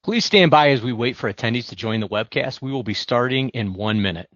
Please stand by as we wait for attendees to join the webcast. We will be starting in 1 minute.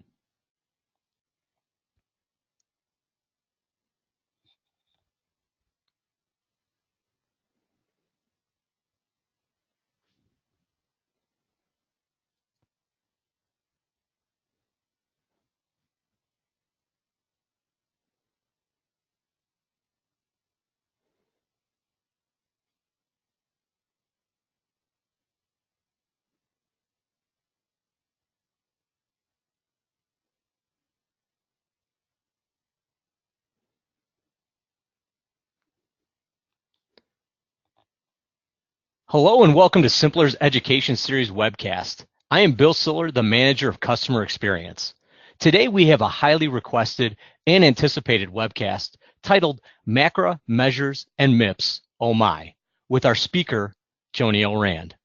Hello and welcome to symplr's Education Series webcast. I am Bill Siller, the Manager of Customer Experience. Today we have a highly requested and anticipated webcast titled MACRA, Measures, and MIPS, Oh My, with our speaker, Joni O'Rand.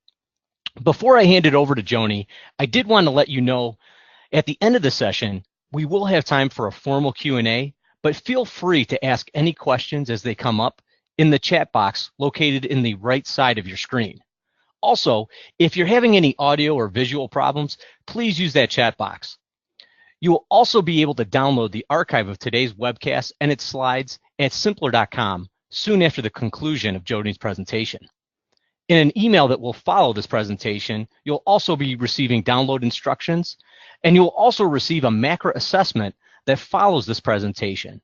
Before I hand it over to Joni, I did want to let you know at the end of the session, we will have time for a formal Q&A, but feel free to ask any questions as they come up in the chat box located in the right side of your screen. Also, if you're having any audio or visual problems, please use that chat box. You will also be able to download the archive of today's webcast and its slides at symplr.com soon after the conclusion of Joni's presentation. In an email that will follow this presentation, you'll also be receiving download instructions, and you'll also receive a MACRA assessment that follows this presentation.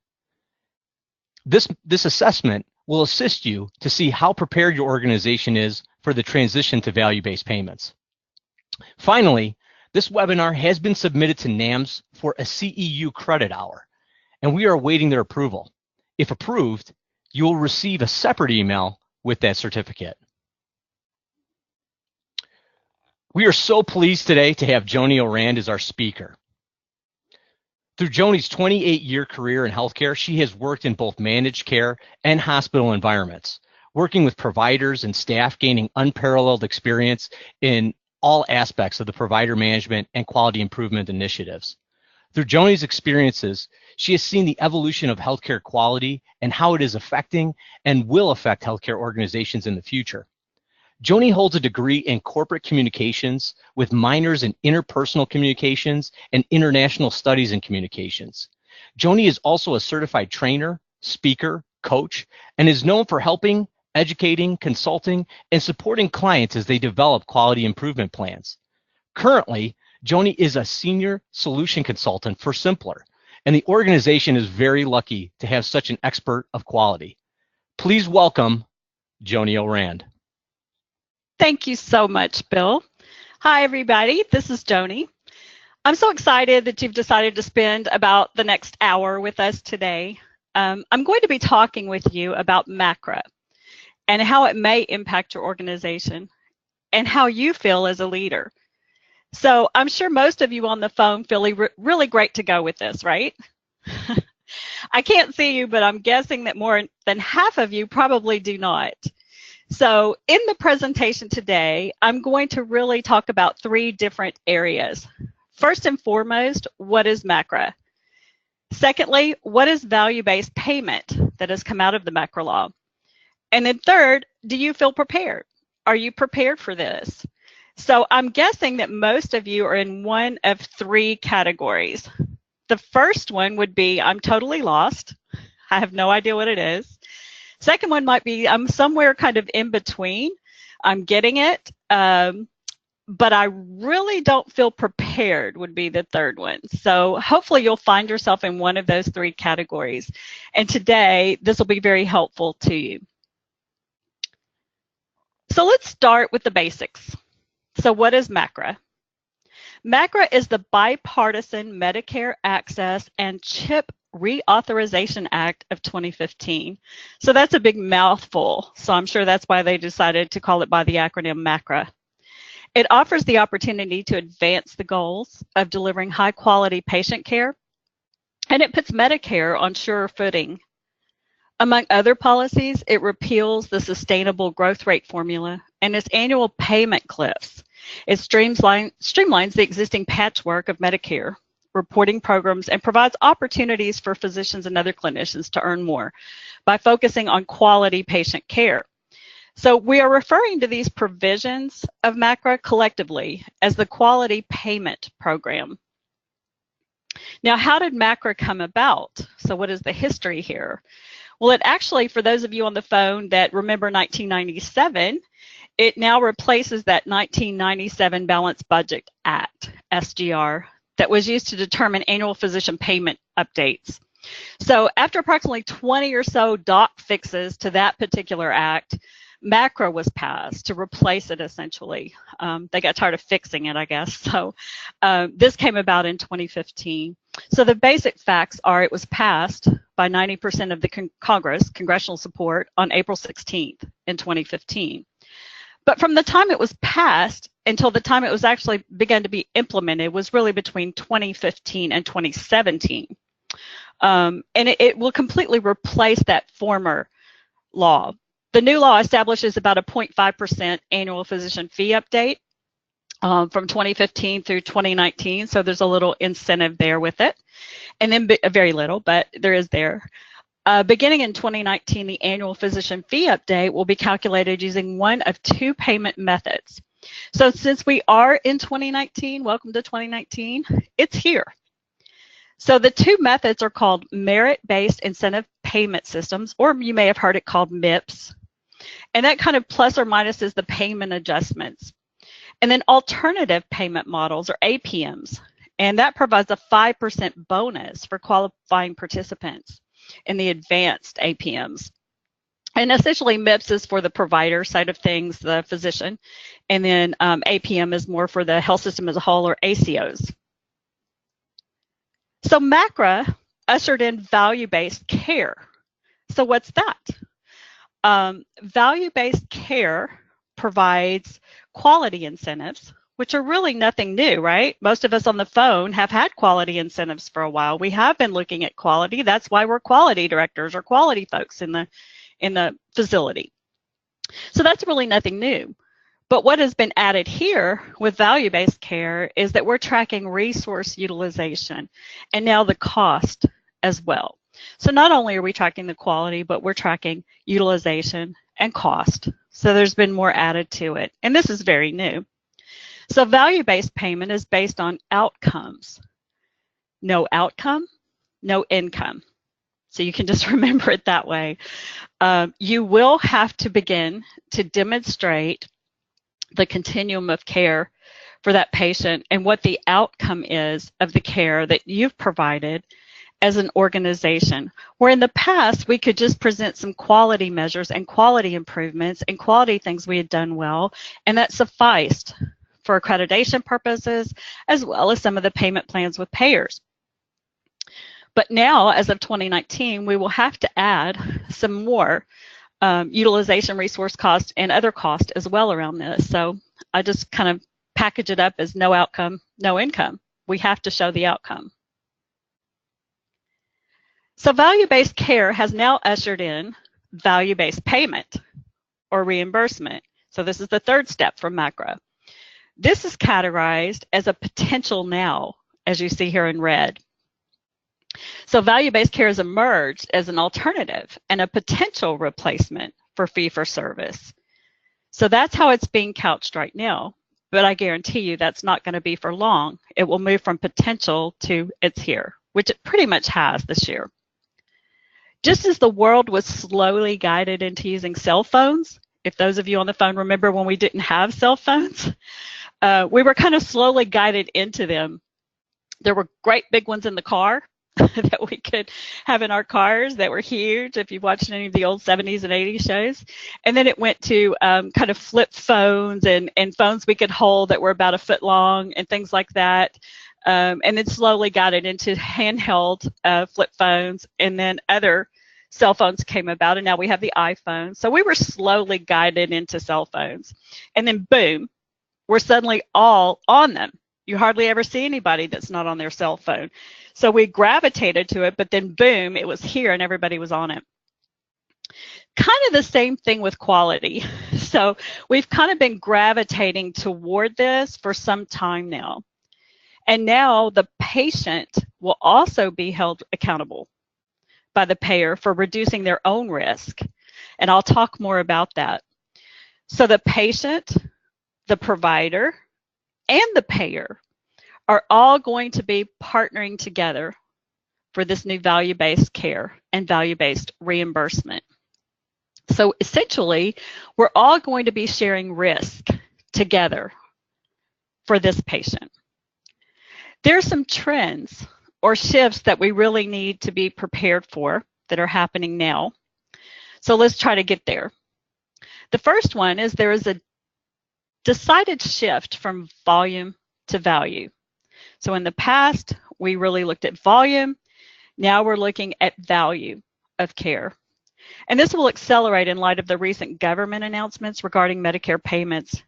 This assessment will assist you to see how prepared your organization is for the transition to value-based payments. Finally, this webinar has been submitted to NAMS for a CEU credit hour, and we are awaiting their approval. If approved, you will receive a separate email with that certificate. We are so pleased today to have Joni O'Rand as our speaker. Through Joni's 28-year career in healthcare, she has worked in both managed care and hospital environments, working with providers and staff, gaining unparalleled experience in all aspects of the provider management and quality improvement initiatives. Through Joni's experiences, she has seen the evolution of healthcare quality and how it is affecting and will affect healthcare organizations in the future. Joni holds a degree in corporate communications with minors in interpersonal communications and international studies in communications. Joni is also a certified trainer, speaker, coach, and is known for helping, educating, consulting, and supporting clients as they develop quality improvement plans. Currently, Joni is a senior solution consultant for symplr, and the organization is very lucky to have such an expert of quality. Please welcome Joni O'Rand. Thank you so much, Bill. Hi, everybody. This is Joni. I'm so excited that you've decided to spend about the next hour with us today. I'm going to be talking with you about MACRA and how it may impact your organization and how you feel as a leader. So I'm sure most of you on the phone feel really great to go with this, right? I can't see you, but I'm guessing that more than half of you probably do not. So in the presentation today, I'm going to really talk about 3 different areas. First and foremost, what is MACRA? Secondly, what is value-based payment that has come out of the MACRA law? And then third, do you feel prepared? Are you prepared for this? So I'm guessing that most of you are in one of 3 categories. The first one would be, I'm totally lost. I have no idea what it is. Second one might be, I'm somewhere kind of in between. I'm getting it, but I really don't feel prepared would be the third one. So hopefully you'll find yourself in one of those 3 categories. And today, this will be very helpful to you. So let's start with the basics. So what is MACRA? MACRA is the Bipartisan Medicare Access and CHIP Reauthorization Act of 2015. So that's a big mouthful. So I'm sure that's why they decided to call it by the acronym MACRA. It offers the opportunity to advance the goals of delivering high quality patient care, and it puts Medicare on surer footing. Among other policies, it repeals the sustainable growth rate formula and its annual payment cliffs. It streamlines the existing patchwork of Medicare reporting programs and provides opportunities for physicians and other clinicians to earn more by focusing on quality patient care. So we are referring to these provisions of MACRA collectively as the Quality Payment Program. Now, how did MACRA come about? So what is the history here? Well, it actually, for those of you on the phone that remember 1997, it now replaces that 1997 Balanced Budget Act, SGR, that was used to determine annual physician payment updates. So after approximately 20 or so doc fixes to that particular act, MACRA was passed to replace it essentially. They got tired of fixing it, I guess. So this came about in 2015. So the basic facts are it was passed by 90% of the congressional support on April 16th in 2015. But from the time it was passed until the time it was actually began to be implemented was really between 2015 and 2017. And it will completely replace that former law. The new law establishes about a 0.5% annual physician fee update from 2015 through 2019. So there's a little incentive there with it. And then very little, but there is there. Beginning in 2019, the annual physician fee update will be calculated using one of two payment methods. So since we are in 2019, welcome to 2019, it's here. So the two methods are called merit-based incentive payment systems, or you may have heard it called MIPS. And that kind of plus or minuses the payment adjustments. And then alternative payment models, or APMs, and that provides a 5% bonus for qualifying participants in the advanced APMs. And essentially MIPS is for the provider side of things, the physician, and then APM is more for the health system as a whole, or ACOs. So MACRA ushered in value-based care. So what's that? Value-based care provides quality incentives, which are really nothing new, right? Most of us on the phone have had quality incentives for a while. We have been looking at quality. That's why we're quality directors or quality folks in the facility. So that's really nothing new. But what has been added here with value-based care is that we're tracking resource utilization and now the cost as well. So not only are we tracking the quality, but we're tracking utilization and cost. So there's been more added to it. And this is very new. So value-based payment is based on outcomes. No outcome, no income. So you can just remember it that way. You will have to begin to demonstrate the continuum of care for that patient and what the outcome is of the care that you've provided as an organization. Where in the past, we could just present some quality measures and quality improvements and quality things we had done well, and that sufficed for accreditation purposes, as well as some of the payment plans with payers. But now, as of 2019, we will have to add some more utilization, resource cost, and other costs as well around this. So I just kind of package it up as no outcome, no income. We have to show the outcome. So value-based care has now ushered in value-based payment or reimbursement. So this is the third step from MACRA. This is categorized as a potential now, as you see here in red. So value-based care has emerged as an alternative and a potential replacement for fee-for-service. So that's how it's being couched right now. But I guarantee you that's not going to be for long. It will move from potential to it's here, which it pretty much has this year. Just as the world was slowly guided into using cell phones, if those of you on the phone remember when we didn't have cell phones, we were kind of slowly guided into them. There were great big ones in the car that we could have in our cars that were huge if you've watched any of the old 70s and 80s shows. And then it went to kind of flip phones and phones we could hold that were about a foot long and things like that. And then slowly got it into handheld flip phones, and then other cell phones came about, and now we have the iPhone. So we were slowly guided into cell phones. And then boom, we're suddenly all on them. You hardly ever see anybody that's not on their cell phone. So we gravitated to it, but then boom, it was here and everybody was on it. Kind of the same thing with quality. So we've kind of been gravitating toward this for some time now. And now the patient will also be held accountable by the payer for reducing their own risk. And I'll talk more about that. So the patient, the provider, and the payer are all going to be partnering together for this new value-based care and value-based reimbursement. So essentially, we're all going to be sharing risk together for this patient. There are some trends or shifts that we really need to be prepared for that are happening now. So let's try to get there. The first one is there is a decided shift from volume to value. So in the past, we really looked at volume. Now we're looking at value of care. And this will accelerate in light of the recent government announcements regarding Medicare payments.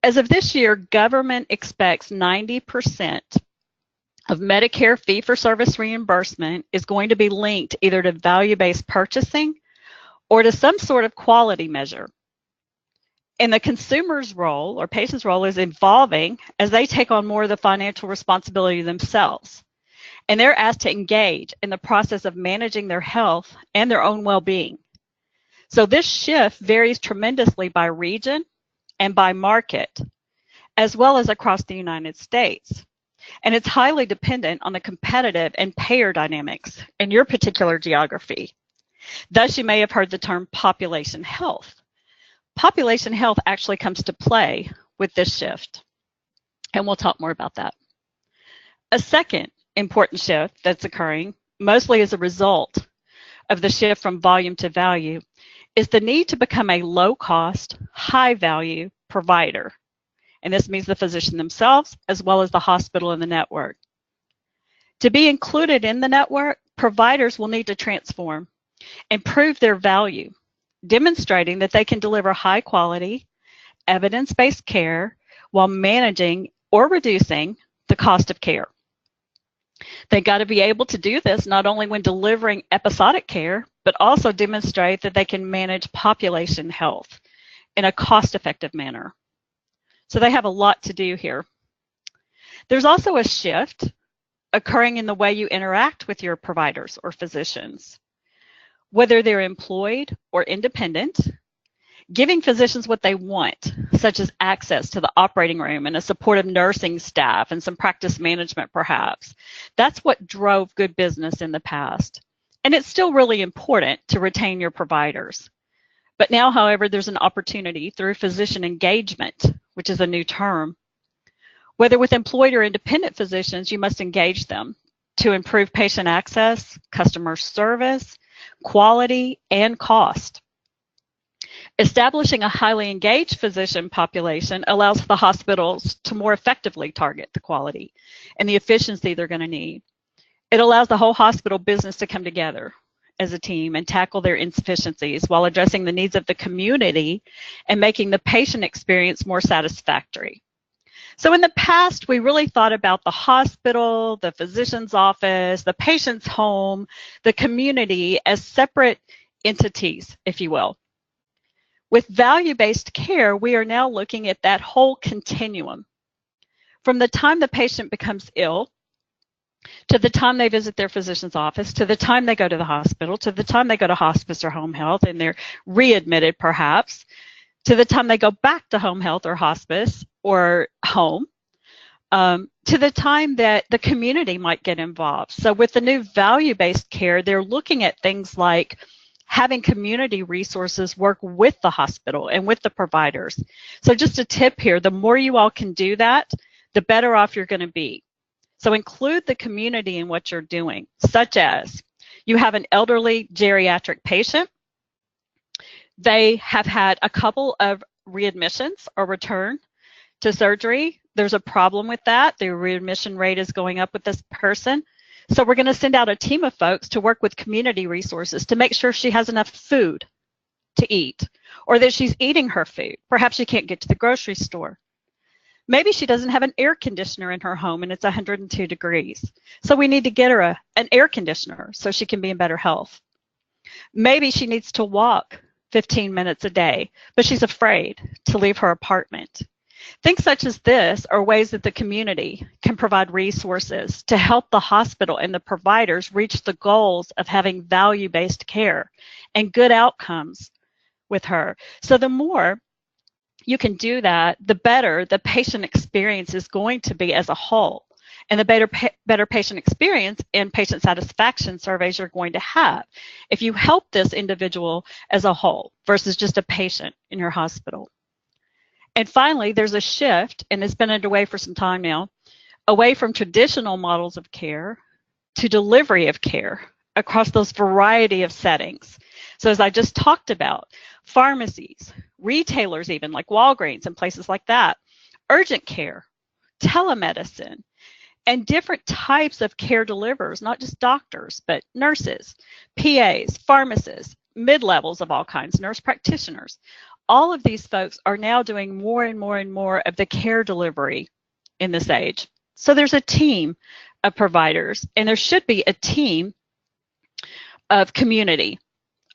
As of this year, government expects 90% of Medicare fee-for-service reimbursement is going to be linked either to value-based purchasing or to some sort of quality measure. And the consumer's role or patient's role is evolving as they take on more of the financial responsibility themselves. And they're asked to engage in the process of managing their health and their own well-being. So this shift varies tremendously by region and by market, as well as across the United States. And it's highly dependent on the competitive and payer dynamics in your particular geography. Thus, you may have heard the term population health. Population health actually comes to play with this shift, and we'll talk more about that. A second important shift that's occurring, mostly as a result of the shift from volume to value, is the need to become a low-cost, high-value provider. And this means the physician themselves, as well as the hospital and the network. To be included in the network, providers will need to transform and prove their value, demonstrating that they can deliver high-quality, evidence-based care while managing or reducing the cost of care. They got to be able to do this not only when delivering episodic care, but also demonstrate that they can manage population health in a cost-effective manner. So they have a lot to do here. There's also a shift occurring in the way you interact with your providers or physicians, whether they're employed or independent, giving physicians what they want, such as access to the operating room and a supportive nursing staff and some practice management perhaps. That's what drove good business in the past. And it's still really important to retain your providers. But now, however, there's an opportunity through physician engagement, which is a new term. Whether with employed or independent physicians, you must engage them to improve patient access, customer service, quality, and cost. Establishing a highly engaged physician population allows the hospitals to more effectively target the quality and the efficiency they're going to need. It allows the whole hospital business to come together as a team and tackle their insufficiencies while addressing the needs of the community and making the patient experience more satisfactory. So in the past, we really thought about the hospital, the physician's office, the patient's home, the community as separate entities, if you will. With value-based care, we are now looking at that whole continuum. From the time the patient becomes ill, to the time they visit their physician's office, to the time they go to the hospital, to the time they go to hospice or home health and they're readmitted perhaps, to the time they go back to home health or hospice or home, to the time that the community might get involved. So with the new value-based care, they're looking at things like having community resources work with the hospital and with the providers. So just a tip here, the more you all can do that, the better off you're going to be. So include the community in what you're doing, such as you have an elderly geriatric patient. They have had a couple of readmissions or return to surgery. There's a problem with that. The readmission rate is going up with this person. So we're going to send out a team of folks to work with community resources to make sure she has enough food to eat or that she's eating her food. Perhaps she can't get to the grocery store. Maybe she doesn't have an air conditioner in her home and it's 102 degrees. So we need to get her an air conditioner so she can be in better health. Maybe she needs to walk 15 minutes a day, but she's afraid to leave her apartment. Things such as this are ways that the community can provide resources to help the hospital and the providers reach the goals of having value-based care and good outcomes with her. So the more you can do that, the better the patient experience is going to be as a whole. And the better patient experience and patient satisfaction surveys you're going to have if you help this individual as a whole versus just a patient in your hospital. And finally, there's a shift, and it's been underway for some time now, away from traditional models of care to delivery of care across those variety of settings. So as I just talked about, pharmacies, retailers even like Walgreens and places like that, urgent care, telemedicine, and different types of care deliverers, not just doctors, but nurses, PAs, pharmacists, mid-levels of all kinds, nurse practitioners. All of these folks are now doing more and more and more of the care delivery in this age. So there's a team of providers, and there should be a team of community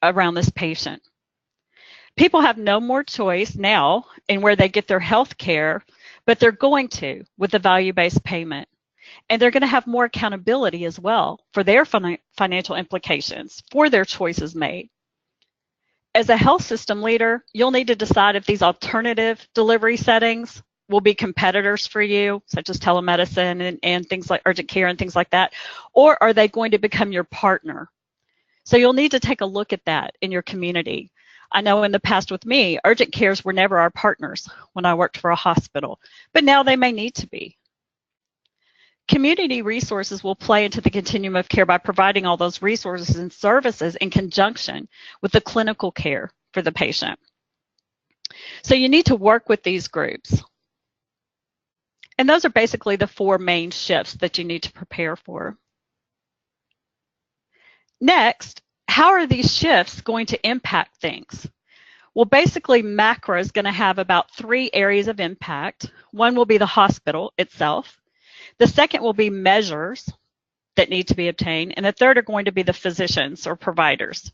around this patient. People have no more choice now in where they get their health care, but they're going to with the value-based payment. And they're going to have more accountability as well for their financial implications for their choices made. As a health system leader, you'll need to decide if these alternative delivery settings will be competitors for you, such as telemedicine and things like urgent care and things like that, or are they going to become your partner? So you'll need to take a look at that in your community. I know in the past with me, urgent cares were never our partners when I worked for a hospital, but now they may need to be. Community resources will play into the continuum of care by providing all those resources and services in conjunction with the clinical care for the patient. So you need to work with these groups. And those are basically the four main shifts that you need to prepare for. Next, how are these shifts going to impact things? Well, basically, MACRA is going to have about 3 areas of impact. One will be the hospital itself. The second will be measures that need to be obtained. And the third are going to be the physicians or providers.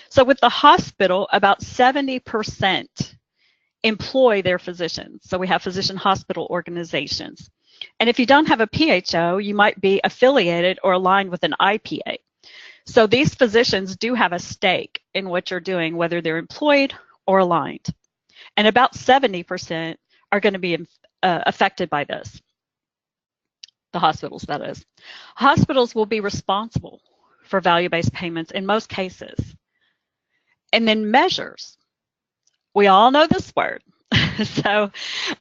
So with the hospital, about 70% employ their physicians. So we have physician hospital organizations. And if you don't have a PHO, you might be affiliated or aligned with an IPA. So these physicians do have a stake in what you're doing, whether they're employed or aligned. And about 70% are going to be affected by this. The hospitals, that is. Hospitals will be responsible for value-based payments in most cases. And then measures. We all know this word. So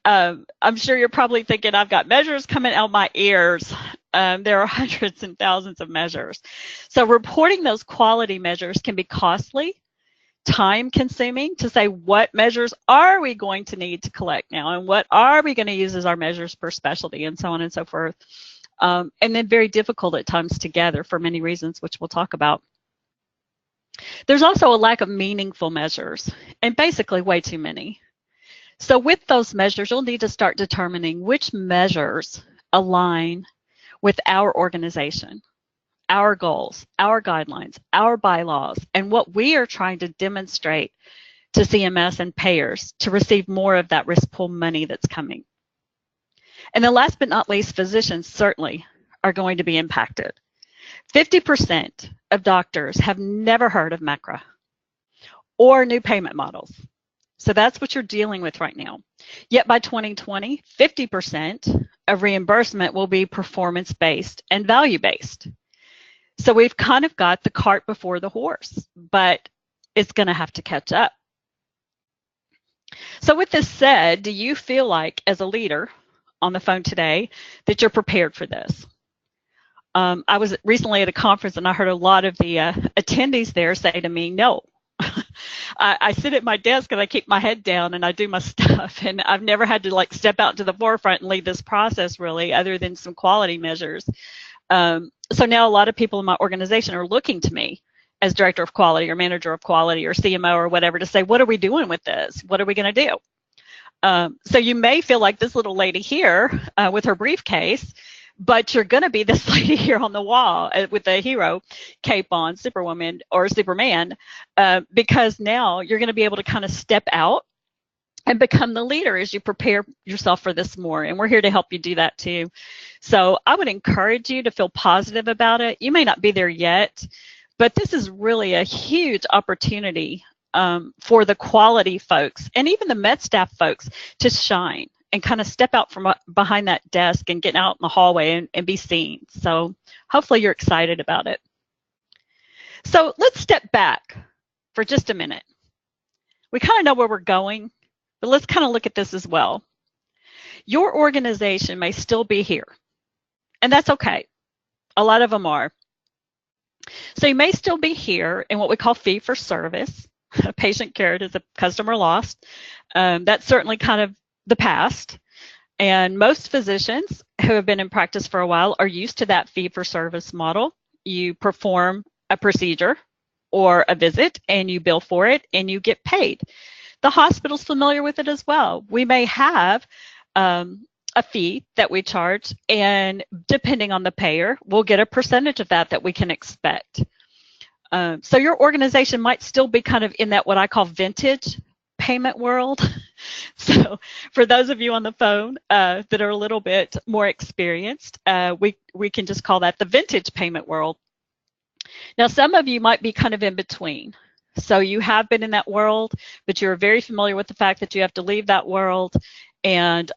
I'm sure you're probably thinking, I've got measures coming out my ears. There are hundreds and thousands of measures. So reporting those quality measures can be costly, time-consuming to say what measures are we going to need to collect now and what are we going to use as our measures per specialty and so on and so forth. And then very difficult at times to gather for many reasons, which we'll talk about. There's also a lack of meaningful measures and basically way too many. So with those measures, you'll need to start determining which measures align with our organization, our goals, our guidelines, our bylaws, and what we are trying to demonstrate to CMS and payers to receive more of that risk pool money that's coming. And then last but not least, physicians certainly are going to be impacted. 50% of doctors have never heard of MACRA or new payment models. So that's what you're dealing with right now. Yet by 2020, 50% of reimbursement will be performance-based and value-based. So we've kind of got the cart before the horse, but it's going to have to catch up. So with this said, do you feel like, as a leader on the phone today, that you're prepared for this? I was recently at a conference and I heard a lot of the attendees there say to me, no. I sit at my desk and I keep my head down and I do my stuff, and I've never had to like step out to the forefront and lead this process really, other than some quality measures. So now a lot of people in my organization are looking to me as director of quality or manager of quality or CMO or whatever to say, what are we doing with this? What are we going to do? So you may feel like this little lady here with her briefcase, but you're going to be this lady here on the wall with a hero cape on, Superwoman or Superman, because now you're going to be able to kind of step out and become the leader as you prepare yourself for this more. And we're here to help you do that too. So I would encourage you to feel positive about it. You may not be there yet, but this is really a huge opportunity for the quality folks and even the med staff folks to shine and kind of step out from behind that desk and get out in the hallway and be seen. So hopefully you're excited about it. So let's step back for just a minute. We kind of know where we're going, but let's kind of look at this as well. Your organization may still be here, and that's okay. A lot of them are. So you may still be here in what we call fee for service. A patient cared is a customer lost. That's certainly kind of the past. And most physicians who have been in practice for a while are used to that fee for service model. You perform a procedure or a visit and you bill for it and you get paid. The hospital's familiar with it as well. We may have a fee that we charge, and depending on the payer, we'll get a percentage of that we can expect. So your organization might still be kind of in that what I call vintage payment world. So for those of you on the phone that are a little bit more experienced, we can just call that the vintage payment world. Now, some of you might be kind of in between. So you have been in that world, but you're very familiar with the fact that you have to leave that world, and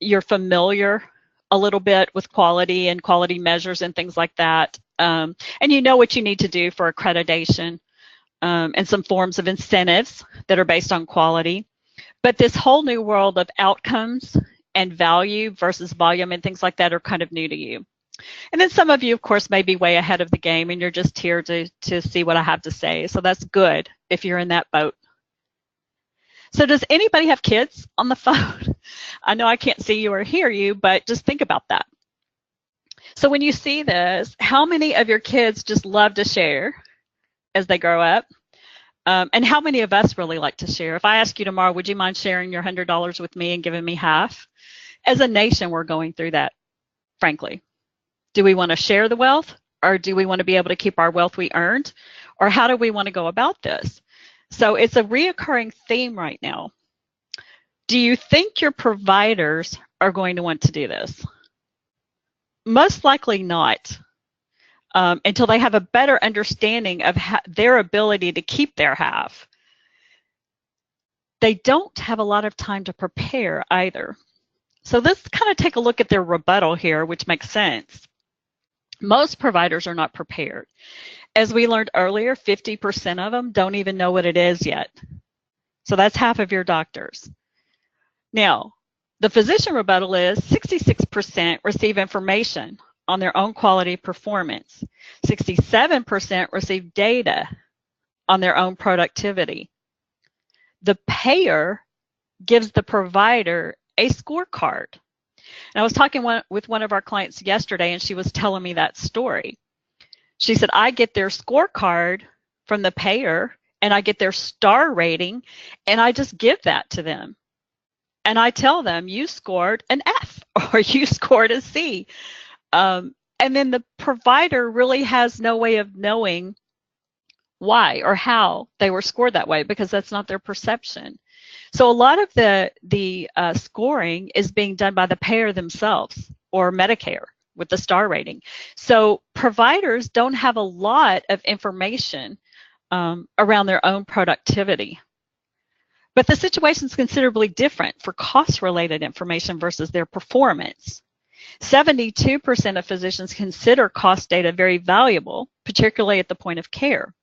you're familiar a little bit with quality and quality measures and things like that. And you know what you need to do for accreditation and some forms of incentives that are based on quality. But this whole new world of outcomes and value versus volume and things like that are kind of new to you. And then some of you, of course, may be way ahead of the game and you're just here to see what I have to say. So that's good if you're in that boat. So does anybody have kids on the phone? I know I can't see you or hear you, but just think about that. So when you see this, how many of your kids just love to share as they grow up? And how many of us really like to share? If I ask you tomorrow, would you mind sharing your $100 with me and giving me half? As a nation, we're going through that, frankly. Do we want to share the wealth, or do we want to be able to keep our wealth we earned? Or how do we want to go about this? So it's a reoccurring theme right now. Do you think your providers are going to want to do this? Most likely not, until they have a better understanding of their ability to keep their half. They don't have a lot of time to prepare either. So let's kind of take a look at their rebuttal here, which makes sense. Most providers are not prepared. As we learned earlier, 50% of them don't even know what it is yet. So that's half of your doctors. Now, the physician rebuttal is 66% receive information on their own quality performance. 67% receive data on their own productivity. The payer gives the provider a scorecard. And I was talking with one of our clients yesterday, and she was telling me that story. She said, I get their scorecard from the payer, and I get their star rating, and I just give that to them. And I tell them, you scored an F, or you scored a C. And then the provider really has no way of knowing why or how they were scored that way, because that's not their perception. So a lot of the scoring is being done by the payer themselves or Medicare with the star rating. So providers don't have a lot of information around their own productivity. But the situation is considerably different for cost-related information versus their performance. 72% of physicians consider cost data very valuable, particularly at the point of care.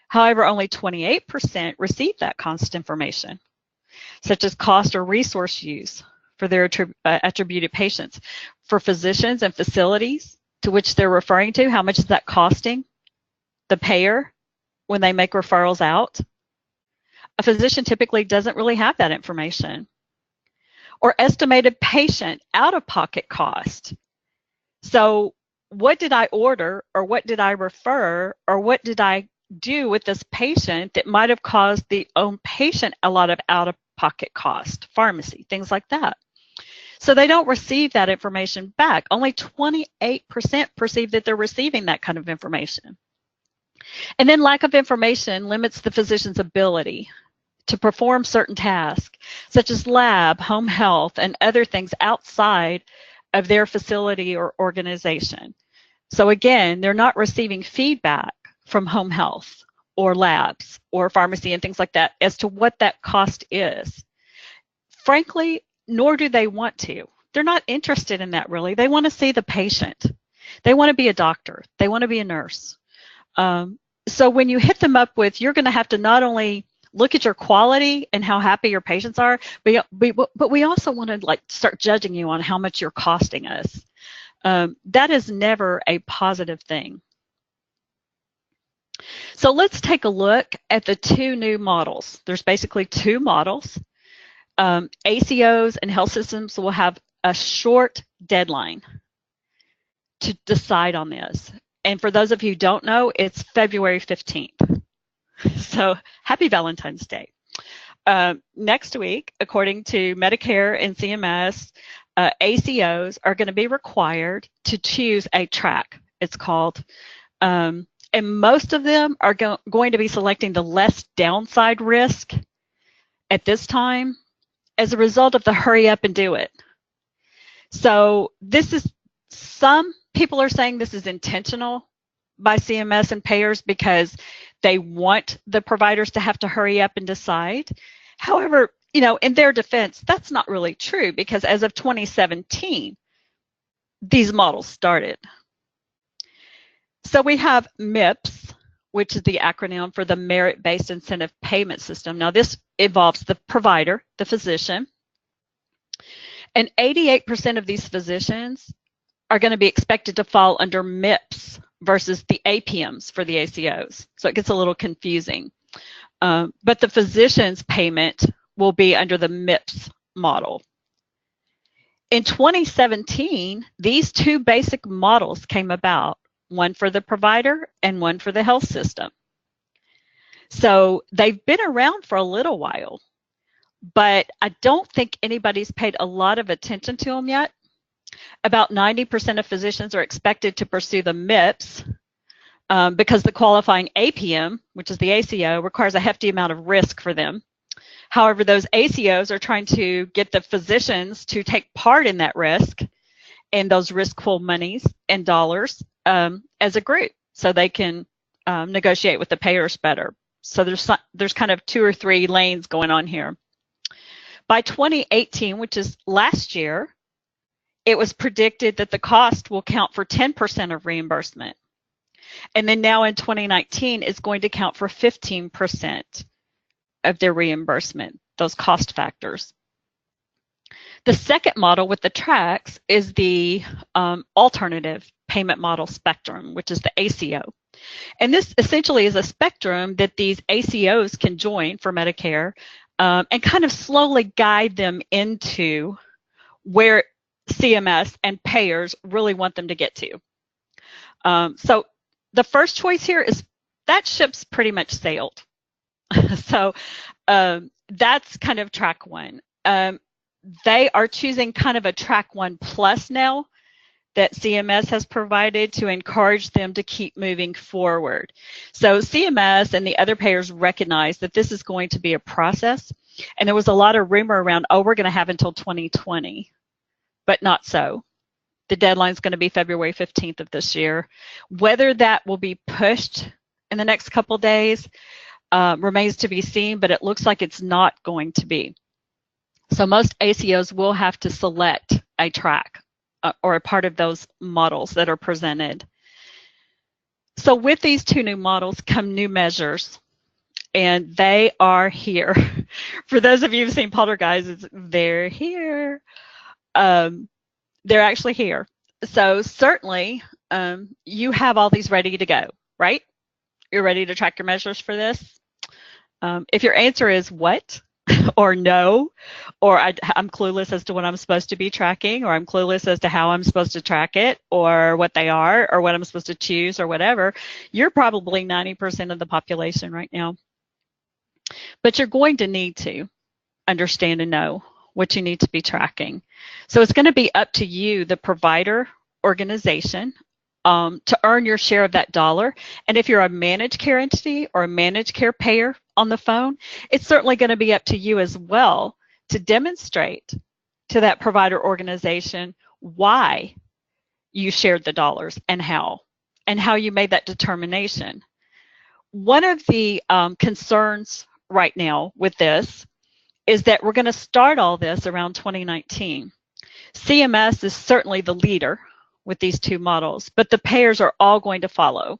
However, only 28% receive that cost information, such as cost or resource use for their attributed patients. For physicians and facilities to which they're referring to, how much is that costing the payer when they make referrals out? A physician typically doesn't really have that information. Or estimated patient out-of-pocket cost. So what did I order, or what did I refer, or what did I do with this patient that might have caused the own patient a lot of out-of-pocket cost, pharmacy, things like that. So they don't receive that information back. Only 28% perceive that they're receiving that kind of information. And then lack of information limits the physician's ability to perform certain tasks, such as lab, home health, and other things outside of their facility or organization. So again, they're not receiving feedback from home health or labs or pharmacy and things like that as to what that cost is. Frankly, nor do they want to. They're not interested in that really. They want to see the patient. They want to be a doctor. They want to be a nurse. So when you hit them up with, you're going to have to not only look at your quality and how happy your patients are, but we also want to like start judging you on how much you're costing us. That is never a positive thing. So let's take a look at the two new models. There's basically two models. ACOs and health systems will have a short deadline to decide on this. And for those of you who don't know, it's February 15th. So happy Valentine's Day. Next week, according to Medicare and CMS, ACOs are going to be required to choose a track, it's called. And most of them are going to be selecting the less downside risk at this time as a result of the hurry up and do it. So this is, some people are saying this is intentional by CMS and payers because they want the providers to have to hurry up and decide. However, you know, in their defense, that's not really true because as of 2017, these models started. So we have MIPS, which is the acronym for the Merit-Based Incentive Payment System. Now this involves the provider, the physician, and 88% of these physicians are going to be expected to fall under MIPS versus the APMs for the ACOs. So it gets a little confusing. But the physician's payment will be under the MIPS model. In 2017, these two basic models came about, one for the provider and one for the health system. So they've been around for a little while, but I don't think anybody's paid a lot of attention to them yet. About 90% of physicians are expected to pursue the MIPS because the qualifying APM, which is the ACO, requires a hefty amount of risk for them. However, those ACOs are trying to get the physicians to take part in that risk and those risk-full monies and dollars as a group so they can negotiate with the payers better. So there's kind of two or three lanes going on here. By 2018, which is last year, it was predicted that the cost will count for 10% of reimbursement. And then now in 2019, it's going to count for 15% of their reimbursement, those cost factors. The second model with the tracks is the alternative payment model spectrum, which is the ACO. And this essentially is a spectrum that these ACOs can join for Medicare and kind of slowly guide them into where CMS and payers really want them to get to. So the first choice here is that ship's pretty much sailed. So that's kind of track one. They are choosing kind of a track one plus now that CMS has provided to encourage them to keep moving forward. So CMS and the other payers recognize that this is going to be a process. And there was a lot of rumor around, oh, we're going to have until 2020, but not so. The deadline is going to be February 15th of this year. Whether that will be pushed in the next couple of days remains to be seen, but it looks like it's not going to be. So most ACOs will have to select a track or a part of those models that are presented. So with these two new models come new measures, and they are here. For those of you who've seen Poltergeist, they're here. They're actually here. So certainly you have all these ready to go, right? You're ready to track your measures for this? If your answer is what? Or no, or I'm clueless as to what I'm supposed to be tracking, or I'm clueless as to how I'm supposed to track it, or what they are, or what I'm supposed to choose, or whatever, you're probably 90% of the population right now. But you're going to need to understand and know what you need to be tracking. So it's going to be up to you, the provider organization, to earn your share of that dollar. And if you're a managed care entity or a managed care payer on the phone, it's certainly going to be up to you as well to demonstrate to that provider organization why you shared the dollars and how you made that determination. One of the concerns right now with this is that we're going to start all this around 2019. CMS is certainly the leader with these two models, but the payers are all going to follow.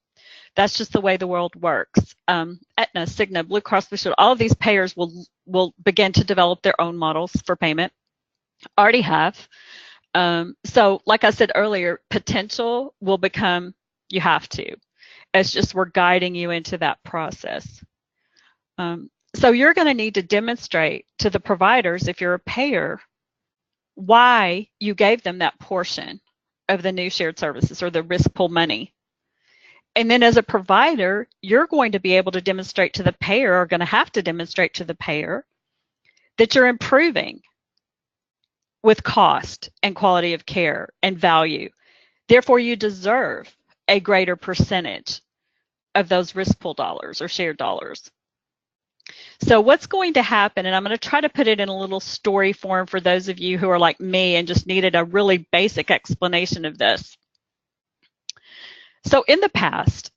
That's just the way the world works. Aetna, Cigna, Blue Cross Blue Shield, all of these payers will begin to develop their own models for payment. Already have. So like I said earlier, potential will become you have to. It's just we're guiding you into that process. So you're going to need to demonstrate to the providers, if you're a payer, why you gave them that portion of the new shared services or the risk pool money. And then as a provider, you're going to be able to demonstrate to the payer, or going to have to demonstrate to the payer, that you're improving with cost and quality of care and value. Therefore, you deserve a greater percentage of those risk pool dollars or shared dollars. So what's going to happen, and I'm going to try to put it in a little story form for those of you who are like me and just needed a really basic explanation of this. So in the past,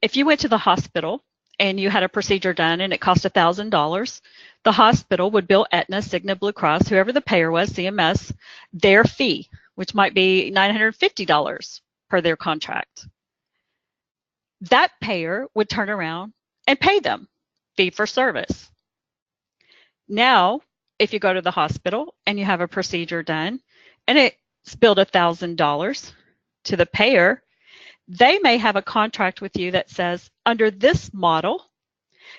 if you went to the hospital and you had a procedure done and it cost $1,000, the hospital would bill Aetna, Cigna, Blue Cross, whoever the payer was, CMS, their fee, which might be $950 per their contract. That payer would turn around and pay them fee for service. Now, if you go to the hospital and you have a procedure done and it's billed $1,000 to the payer, they may have a contract with you that says, under this model,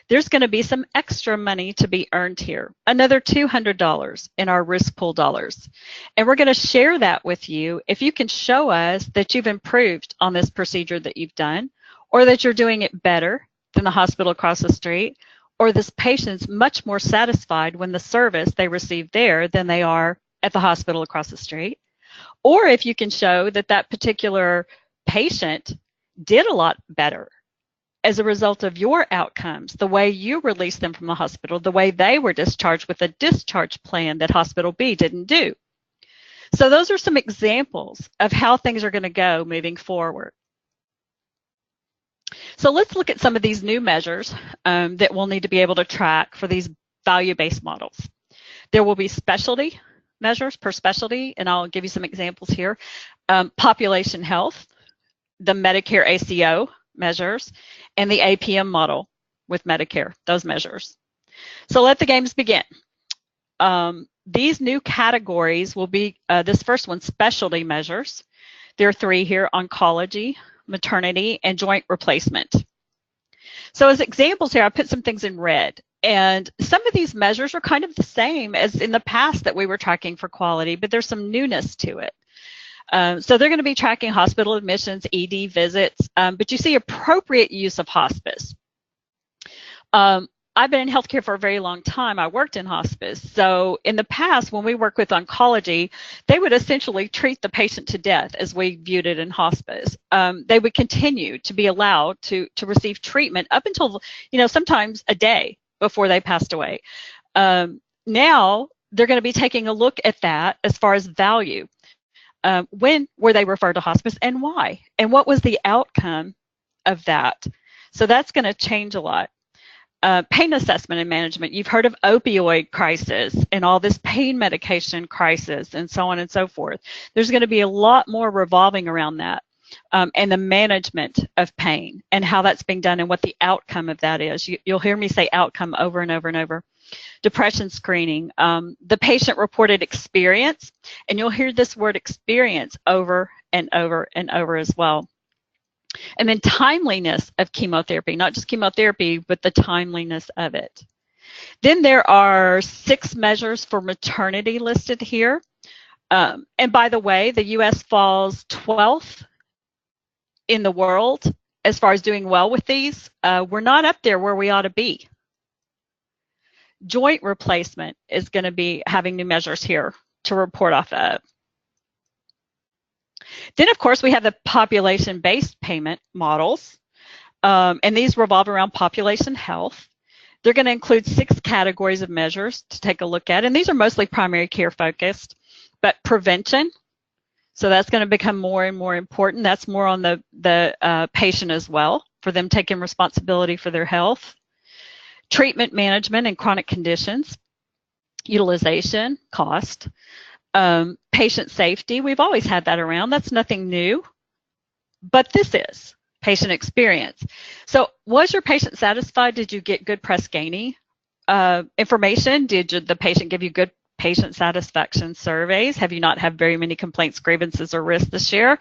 there's going to be some extra money to be earned here, another $200 in our risk pool dollars. And we're going to share that with you if you can show us that you've improved on this procedure that you've done, or that you're doing it better than the hospital across the street, or this patient's much more satisfied when the service they receive there than they are at the hospital across the street. Or if you can show that that particular patient did a lot better as a result of your outcomes, the way you released them from the hospital, the way they were discharged with a discharge plan that Hospital B didn't do. So those are some examples of how things are going to go moving forward. So let's look at some of these new measures that we'll need to be able to track for these value-based models. There will be specialty measures per specialty, and I'll give you some examples here. Population health, the Medicare ACO measures, and the APM model with Medicare, those measures. So let the games begin. These new categories will be, this first one, specialty measures. There are three here: oncology, maternity, and joint replacement. So as examples here, I put some things in red. And some of these measures are kind of the same as in the past that we were tracking for quality, but there's some newness to it. So they're going to be tracking hospital admissions, ED visits, but you see appropriate use of hospice. I've been in healthcare for a very long time. I worked in hospice. So in the past, when we work with oncology, they would essentially treat the patient to death as we viewed it in hospice. They would continue to be allowed to receive treatment up until, sometimes a day before they passed away. Now, they're going to be taking a look at that as far as value. When were they referred to hospice and why? And what was the outcome of that? So that's going to change a lot. Pain assessment and management. You've heard of opioid crisis and all this pain medication crisis and so on and so forth. There's going to be a lot more revolving around that and the management of pain and how that's being done and what the outcome of that is. You'll hear me say outcome over and over and over. Depression screening, the patient reported experience, and you'll hear this word experience over and over and over as well. And then timeliness of chemotherapy, not just chemotherapy, but the timeliness of it. Then there are 6 measures for maternity listed here. And by the way, the U.S. falls 12th in the world as far as doing well with these. We're not up there where we ought to be. Joint replacement is going to be having new measures here to report off of. Then, of course, we have the population-based payment models, and these revolve around population health. They're going to include 6 categories of measures to take a look at, and these are mostly primary care focused, but prevention, so that's going to become more and more important. That's more on the patient as well. for them taking responsibility for their health, treatment management and chronic conditions, utilization, cost, patient safety. We've always had that around. That's nothing new, but this is patient experience. So was your patient satisfied? Did you get good Press Ganey information? Did the patient give you good patient satisfaction surveys? Have you not had very many complaints, grievances, or risks this year?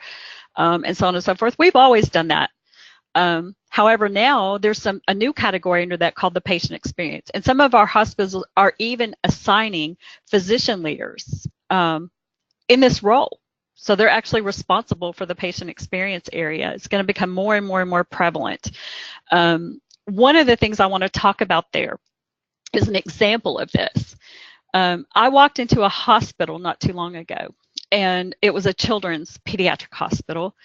And so on and so forth. We've always done that. However, now there's a new category under that called the patient experience. And some of our hospitals are even assigning physician leaders in this role. So they're actually responsible for the patient experience area. It's going to become more and more and more prevalent. One of the things I want to talk about there is an example of this. I walked into a hospital not too long ago, and it was a children's pediatric hospital.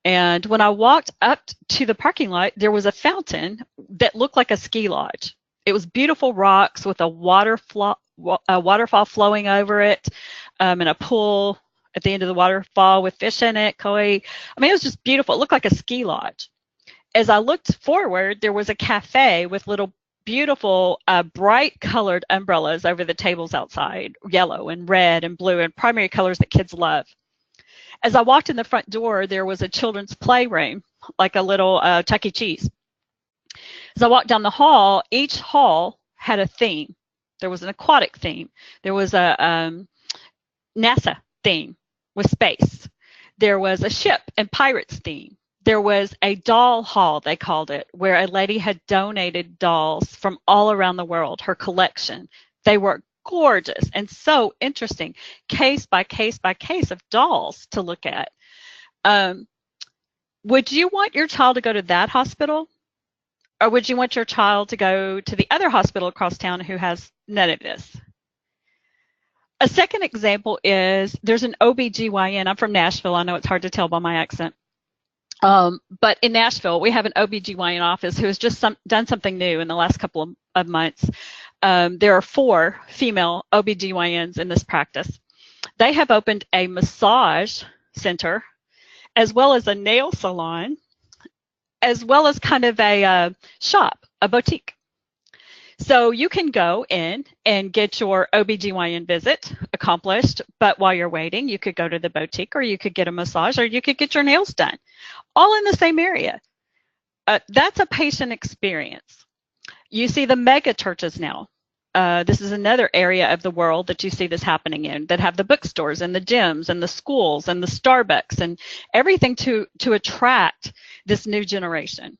And when I walked up to the parking lot, there was a fountain that looked like a ski lodge. It was beautiful rocks with a waterfall flowing over it, and a pool at the end of the waterfall with fish in it, koi. I mean, it was just beautiful. It looked like a ski lodge. As I looked forward, there was a cafe with little beautiful bright colored umbrellas over the tables outside, yellow and red and blue, and primary colors that kids love. As I walked in the front door, there was a children's playroom, like a little Chuck E. Cheese. As I walked down the hall, each hall had a theme. There was an aquatic theme. There was a NASA theme with space. There was a ship and pirates theme. There was a doll hall, they called it, where a lady had donated dolls from all around the world, her collection. They were gorgeous and so interesting, case by case by case of dolls to look at. Would you want your child to go to that hospital? Or would you want your child to go to the other hospital across town who has none of this? A second example is there's an OBGYN. I'm from Nashville. I know it's hard to tell by my accent. But in Nashville, we have an OBGYN office who has just done something new in the last couple of months. There are 4 female OBGYNs in this practice. They have opened a massage center, as well as a nail salon, as well as kind of a shop, a boutique. So you can go in and get your OBGYN visit accomplished, but while you're waiting, you could go to the boutique, or you could get a massage, or you could get your nails done, all in the same area. That's a patient experience. You see the mega churches now. This is another area of the world that you see this happening in, that have the bookstores and the gyms and the schools and the Starbucks and everything to attract this new generation.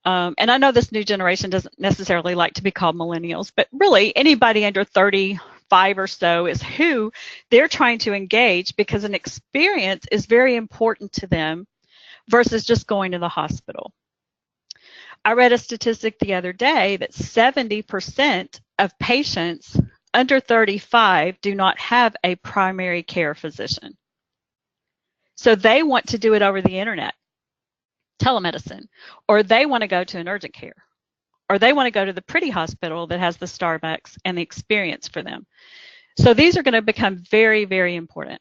And I know this new generation doesn't necessarily like to be called millennials, but really anybody under 35 or so is who they're trying to engage, because an experience is very important to them versus just going to the hospital. I read a statistic the other day that 70% of patients under 35 do not have a primary care physician. So they want to do it over the internet, telemedicine, or they want to go to an urgent care, or they want to go to the pretty hospital that has the Starbucks and the experience for them. So these are going to become very, very important.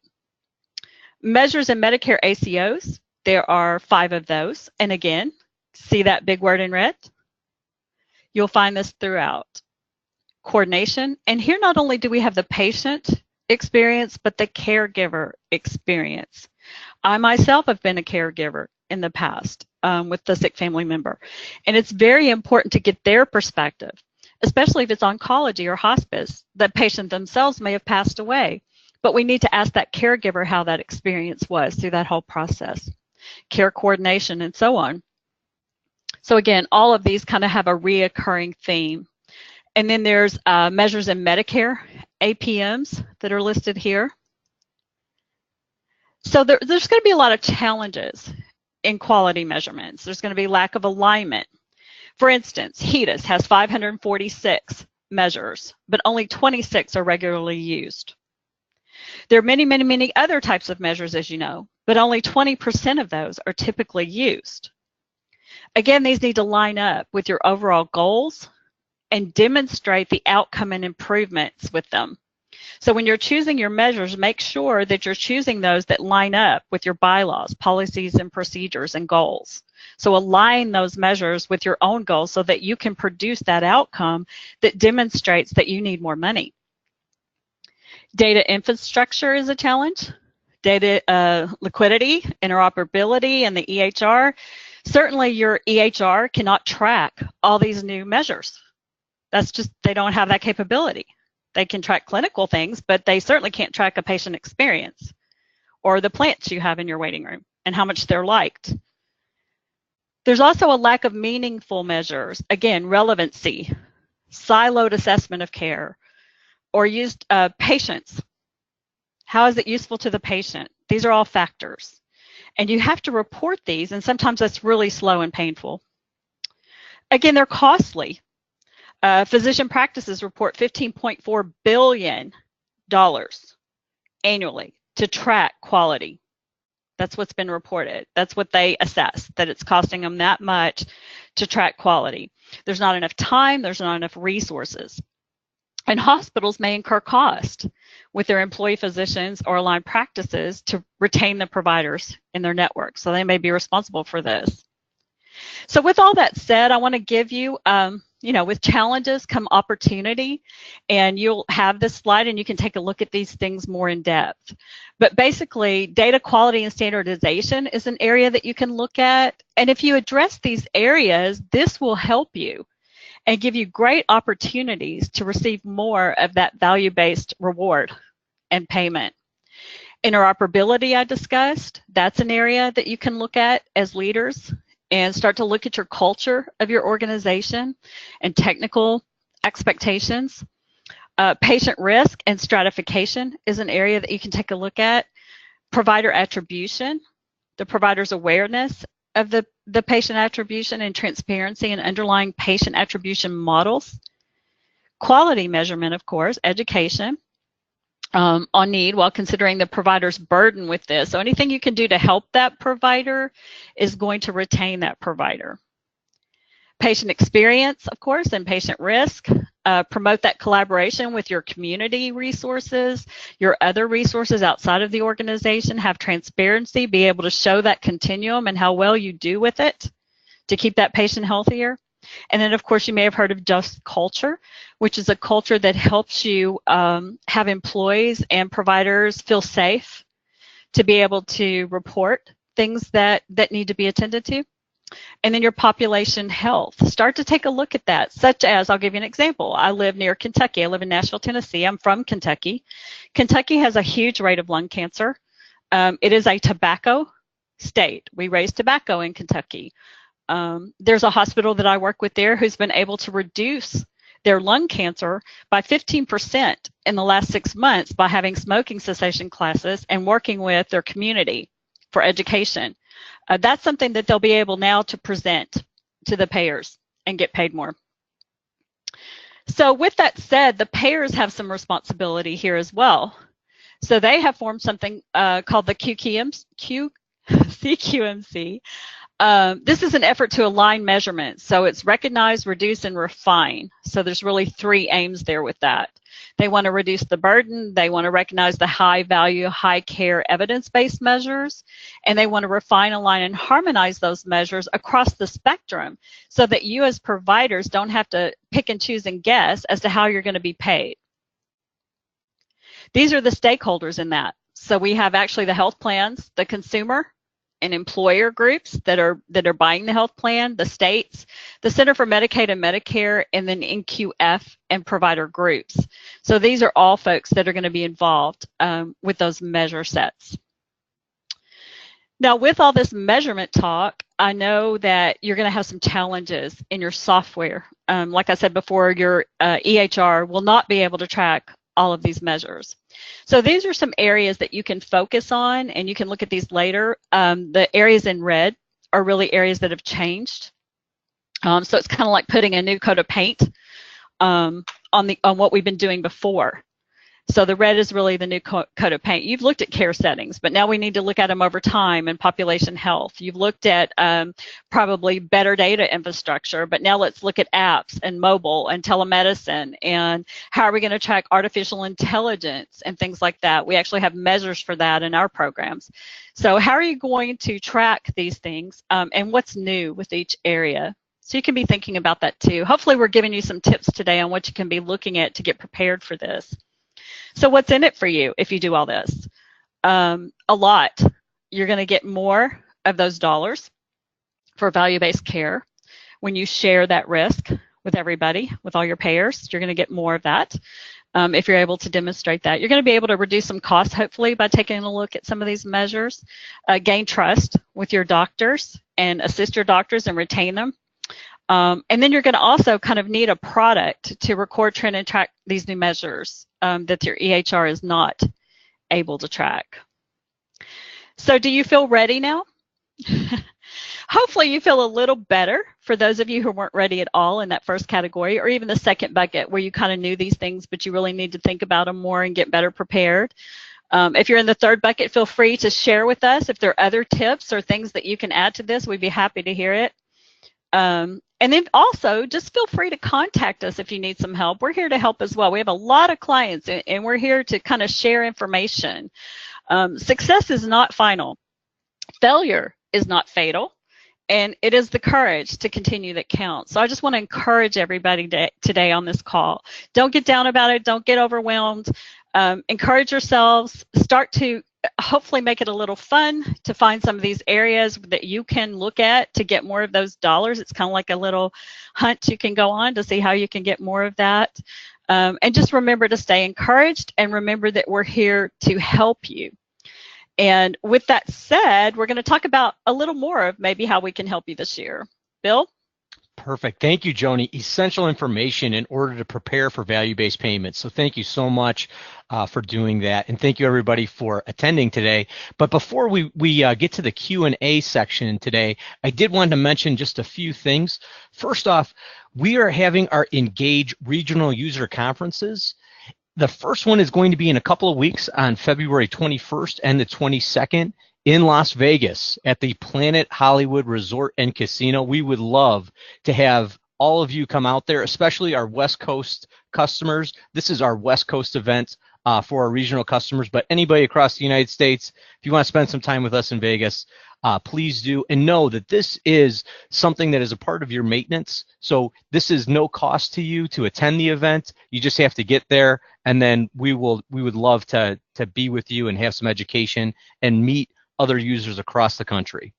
Measures in Medicare ACOs, there are 5 of those. And again, see that big word in red? You'll find this throughout. Coordination. And here not only do we have the patient experience, but the caregiver experience. I myself have been a caregiver in the past with the sick family member. And it's very important to get their perspective, especially if it's oncology or hospice. The patient themselves may have passed away, but we need to ask that caregiver how that experience was through that whole process, care coordination, and so on. So again, all of these kind of have a reoccurring theme. And then there's measures in Medicare, APMs, that are listed here. So there's going to be a lot of challenges in quality measurements. There's going to be lack of alignment. For instance, HEDIS has 546 measures, but only 26 are regularly used. There are many, many, many other types of measures, as you know, but only 20% of those are typically used. Again, these need to line up with your overall goals and demonstrate the outcome and improvements with them. So when you're choosing your measures, make sure that you're choosing those that line up with your bylaws, policies, and procedures and goals. So align those measures with your own goals so that you can produce that outcome that demonstrates that you need more money. Data infrastructure is a challenge. Data liquidity, interoperability, and the EHR. Certainly your EHR cannot track all these new measures. That's just, they don't have that capability. They can track clinical things, but they certainly can't track a patient experience or the plants you have in your waiting room and how much they're liked. There's also a lack of meaningful measures. Again, relevancy, siloed assessment of care, or used patients. How is it useful to the patient? These are all factors. And you have to report these, and sometimes that's really slow and painful. Again, they're costly. Physician practices report $15.4 billion annually to track quality. That's what's been reported. That's what they assess, that it's costing them that much to track quality. There's not enough time, there's not enough resources. And hospitals may incur cost with their employee physicians or aligned practices to retain the providers in their network. So they may be responsible for this. So with all that said, I want to give you, with challenges come opportunity, and you'll have this slide and you can take a look at these things more in depth. But basically, data quality and standardization is an area that you can look at. And if you address these areas, this will help you and give you great opportunities to receive more of that value-based reward and payment. Interoperability I discussed, that's an area that you can look at as leaders and start to look at your culture of your organization and technical expectations. Patient risk and stratification is an area that you can take a look at. Provider attribution, the provider's awareness of the patient attribution and transparency and underlying patient attribution models. Quality measurement, of course, education on need while considering the provider's burden with this. So anything you can do to help that provider is going to retain that provider. Patient experience, of course, and patient risk. Promote that collaboration with your community resources, your other resources outside of the organization. Have transparency, be able to show that continuum and how well you do with it to keep that patient healthier. And then, of course, you may have heard of just culture, which is a culture that helps you have employees and providers feel safe to be able to report things that need to be attended to. And then your population health. Start to take a look at that, such as, I'll give you an example. I live near Kentucky. I live in Nashville, Tennessee. I'm from Kentucky. Kentucky has a huge rate of lung cancer. It is a tobacco state. We raise tobacco in Kentucky. There's a hospital that I work with there who's been able to reduce their lung cancer by 15% in the last 6 months by having smoking cessation classes and working with their community for education. That's something that they'll be able now to present to the payers and get paid more. So with that said, the payers have some responsibility here as well. So they have formed something called the CQMC. This is an effort to align measurements. So it's recognize, reduce, and refine. So there's really 3 aims there with that. They want to reduce the burden, they want to recognize the high value, high care evidence-based measures, and they want to refine, align, and harmonize those measures across the spectrum so that you as providers don't have to pick and choose and guess as to how you're going to be paid. These are the stakeholders in that. So we have actually the health plans, the consumer and employer groups that are buying the health plan, the states, the Center for Medicaid and Medicare, and then NQF and provider groups. So these are all folks that are going to be involved with those measure sets. Now, with all this measurement talk, I know that you're going to have some challenges in your software. Like I said before, your EHR will not be able to track all of these measures. So these are some areas that you can focus on, and you can look at these later. The areas in red are really areas that have changed. So it's kind of like putting a new coat of paint on what we've been doing before. So the red is really the new coat of paint. You've looked at care settings, but now we need to look at them over time and population health. You've looked at probably better data infrastructure, but now let's look at apps and mobile and telemedicine, and how are we going to track artificial intelligence and things like that. We actually have measures for that in our programs. So how are you going to track these things, and what's new with each area? So you can be thinking about that too. Hopefully we're giving you some tips today on what you can be looking at to get prepared for this. So what's in it for you if you do all this? A lot. You're going to get more of those dollars for value-based care. When you share that risk with everybody, with all your payers, you're going to get more of that. If you're able to demonstrate that, you're going to be able to reduce some costs, hopefully, by taking a look at some of these measures. Gain trust with your doctors and assist your doctors and retain them. And then you're going to also kind of need a product to record, trend, and track these new measures that your EHR is not able to track. So do you feel ready now? Hopefully you feel a little better for those of you who weren't ready at all in that first category, or even the second bucket where you kind of knew these things, but you really need to think about them more and get better prepared. If you're in the third bucket, feel free to share with us. If there are other tips or things that you can add to this, we'd be happy to hear it. And then also just feel free to contact us if you need some help. We're here to help as well. We have a lot of clients and we're here to kind of share information. Success is not final. Failure is not fatal. And it is the courage to continue that counts. So I just want to encourage everybody today on this call. Don't get down about it. Don't get overwhelmed. Encourage yourselves. Start to hopefully make it a little fun to find some of these areas that you can look at to get more of those dollars. It's kind of like a little hunt you can go on to see how you can get more of that. And just remember to stay encouraged and remember that we're here to help you. And with that said, we're going to talk about a little more of maybe how we can help you this year. Bill? Perfect. Thank you, Joni. Essential information in order to prepare for value-based payments. So thank you so much for doing that. And thank you, everybody, for attending today. But before we get to the Q&A section today, I did want to mention just a few things. First off, we are having our Engage Regional User Conferences. The first one is going to be in a couple of weeks on February 21st and the 22nd in Las Vegas at the Planet Hollywood Resort and Casino. We would love to have all of you come out there, especially our West Coast customers. This is our West Coast event for our regional customers, but anybody across the United States, if you want to spend some time with us in Vegas, please do. And know that this is something that is a part of your maintenance. So this is no cost to you to attend the event. You just have to get there, and then we would love to be with you and have some education and meet other users across the country.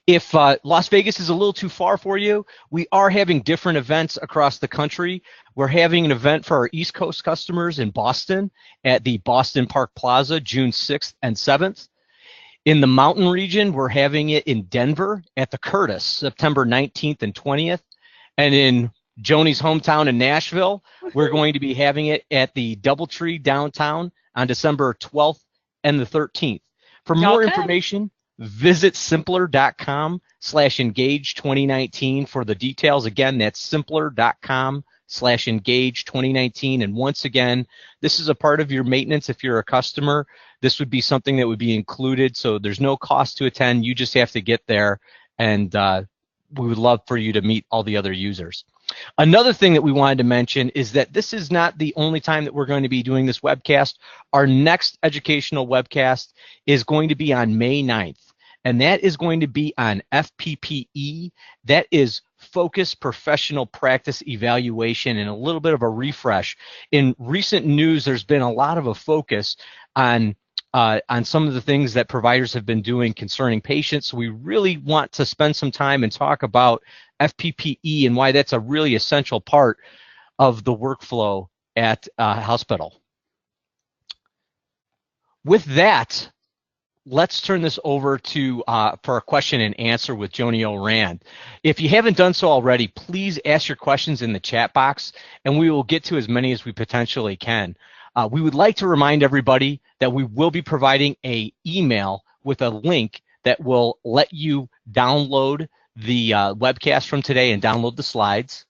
If Las Vegas is a little too far for you, we are having different events across the country. We're having an event for our East Coast customers in Boston at the Boston Park Plaza, June 6th and 7th. In the Mountain region, we're having it in Denver at the Curtis, September 19th and 20th. And in Joni's hometown in Nashville, we're going to be having it at the Doubletree downtown on December 12th and the 13th. For more information, visit symplr.com/engage2019 for the details. Again, that's symplr.com/engage2019. And once again, this is a part of your maintenance. If you're a customer, this would be something that would be included. So there's no cost to attend. You just have to get there, and we would love for you to meet all the other users. Another thing that we wanted to mention is that this is not the only time that we're going to be doing this webcast. Our next educational webcast is going to be on May 9th, and that is going to be on FPPE. That is Focused Professional Practice Evaluation, and a little bit of a refresh. In recent news, there's been a lot of a focus on some of the things that providers have been doing concerning patients. So we really want to spend some time and talk about FPPE and why that's a really essential part of the workflow at a hospital. With that, let's turn this over to for a question and answer with Joni O'Rand. If you haven't done so already, please ask your questions in the chat box, and we will get to as many as we potentially can. We would like to remind everybody that we will be providing an email with a link that will let you download the webcast from today and download the slides.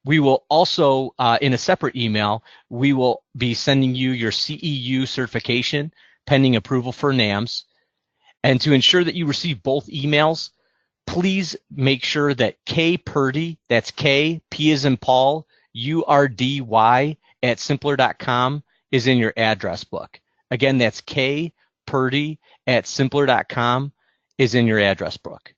We will also, in a separate email, we will be sending you your CEU certification pending approval for NAMS. And to ensure that you receive both emails, please make sure that K Purdy, that's K, P as in Paul, URDY at symplr.com is in your address book. Again, that's K Purdy at symplr.com is in your address book.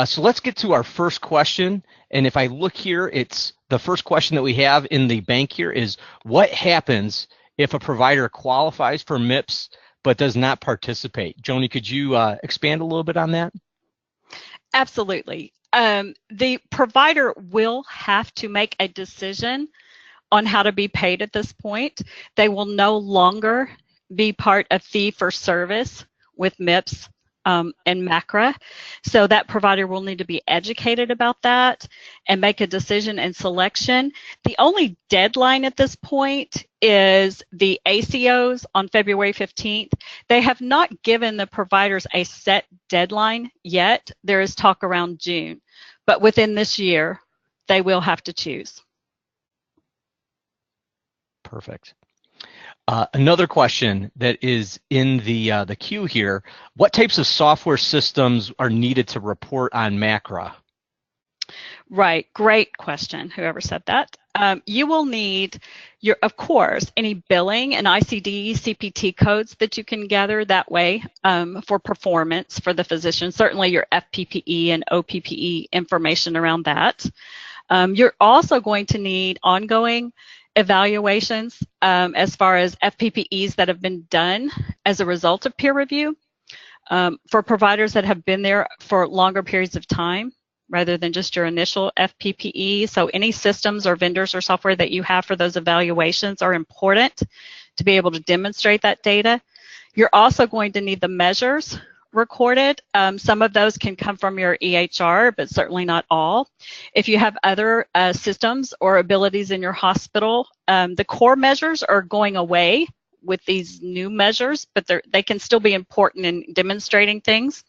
So let's get to our first question. And if I look here, it's the first question that we have in the bank here is, what happens if a provider qualifies for MIPS but does not participate? Joni, could you expand a little bit on that? Absolutely. The provider will have to make a decision on how to be paid at this point. They will no longer be part of fee-for-service with MIPS and MACRA. So that provider will need to be educated about that and make a decision and selection. The only deadline at this point is the ACOs on February 15th. They have not given the providers a set deadline yet. There is talk around June, but within this year, they will have to choose. Perfect. Another question that is in the queue here, what types of software systems are needed to report on MACRA? Right, great question, whoever said that. You will need of course, any billing and ICD, CPT codes that you can gather that way for performance for the physician, certainly your FPPE and OPPE information around that. You're also going to need ongoing evaluations as far as FPPEs that have been done as a result of peer review for providers that have been there for longer periods of time rather than just your initial FPPE. So any systems or vendors or software that you have for those evaluations are important to be able to demonstrate that data. You're also going to need the measures recorded. Some of those can come from your EHR, but certainly not all. If you have other systems or abilities in your hospital, the core measures are going away with these new measures, but they can still be important in demonstrating things.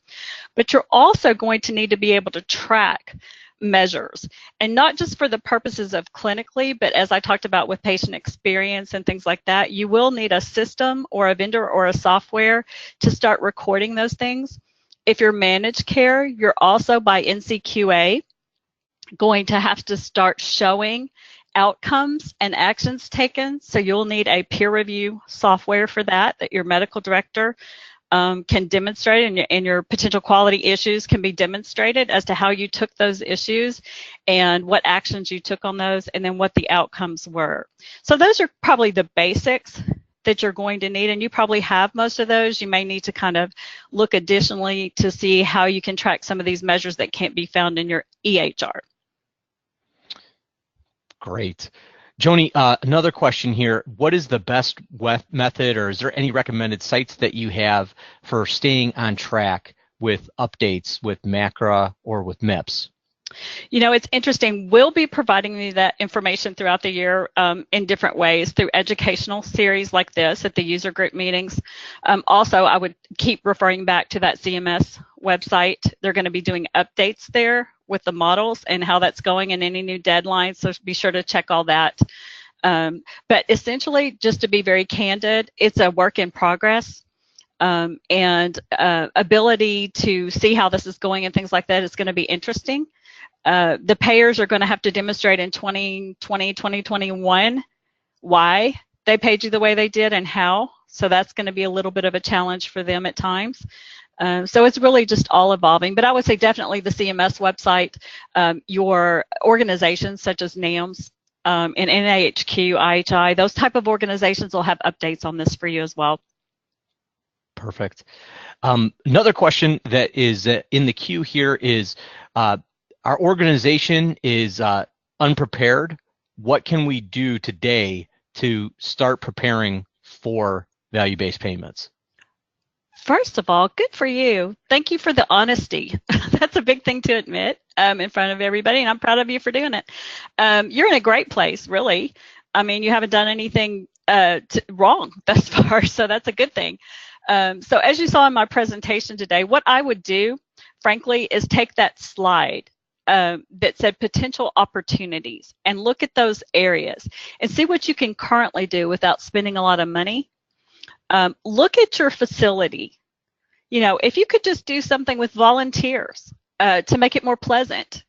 But you're also going to need to be able to track measures, and not just for the purposes of clinically, but as I talked about with patient experience and things like that, you will need a system or a vendor or a software to start recording those things. If you're managed care, you're also by NCQA going to have to start showing outcomes and actions taken. So you'll need a peer review software for that your medical director can demonstrate, and your potential quality issues can be demonstrated as to how you took those issues and what actions you took on those, and then what the outcomes were. So those are probably the basics that you're going to need, and you probably have most of those. You may need to kind of look additionally to see how you can track some of these measures that can't be found in your EHR. Great. Joni, another question here. What is the best method, or is there any recommended sites that you have for staying on track with updates with MACRA or with MIPS? You know, it's interesting. We'll be providing you that information throughout the year in different ways through educational series like this at the user group meetings. Also, I would keep referring back to that CMS website. They're going to be doing updates there with the models and how that's going and any new deadlines. So be sure to check all that. But essentially, just to be very candid, it's a work in progress. And ability to see how this is going and things like that is going to be interesting. The payers are going to have to demonstrate in 2020, 2021 why they paid you the way they did and how. So that's going to be a little bit of a challenge for them at times. So it's really just all evolving. But I would say definitely the CMS website, your organizations such as NAMS and NAHQ, IHI, those type of organizations will have updates on this for you as well. Perfect. Another question that is in the queue here is, our organization is unprepared. What can we do today to start preparing for value-based payments? First of all, good for you. Thank you for the honesty. That's a big thing to admit in front of everybody, and I'm proud of you for doing it. You're in a great place, really. I mean, you haven't done anything wrong thus far, so that's a good thing. So as you saw in my presentation today, what I would do, frankly, is take that slide that said potential opportunities and look at those areas and see what you can currently do without spending a lot of money. Look at your facility. You know, if you could just do something with volunteers to make it more pleasant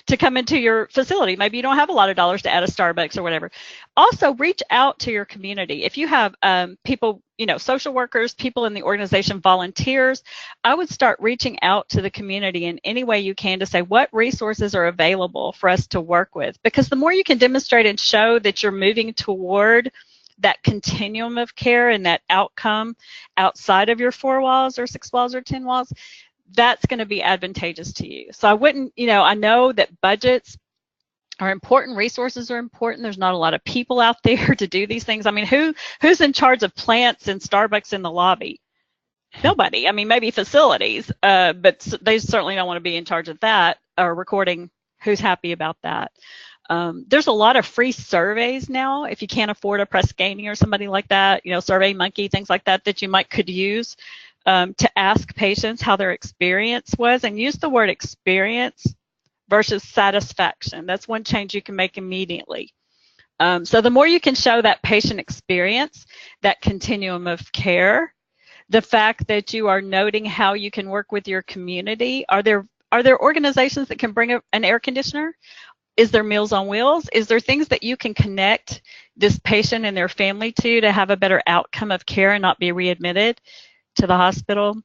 to come into your facility. Maybe you don't have a lot of dollars to add a Starbucks or whatever. Also, reach out to your community. If you have people, you know, social workers, people in the organization, volunteers, I would start reaching out to the community in any way you can to say what resources are available for us to work with. Because the more you can demonstrate and show that you're moving toward that continuum of care and that outcome outside of your 4 walls or 6 walls or 10 walls, that's going to be advantageous to you. So I wouldn't, you know, I know that budgets are important, resources are important. There's not a lot of people out there to do these things. I mean, who's in charge of plants and Starbucks in the lobby? Nobody. I mean, maybe facilities, but they certainly don't want to be in charge of that or recording who's happy about that. There's a lot of free surveys now. If you can't afford a Press Ganey or somebody like that, you know, Survey Monkey, things like that, that you could use to ask patients how their experience was, and use the word experience versus satisfaction. That's one change you can make immediately. So the more you can show that patient experience, that continuum of care, the fact that you are noting how you can work with your community. Are there organizations that can bring an air conditioner? Is there Meals on Wheels? Is there things that you can connect this patient and their family to have a better outcome of care and not be readmitted to the hospital?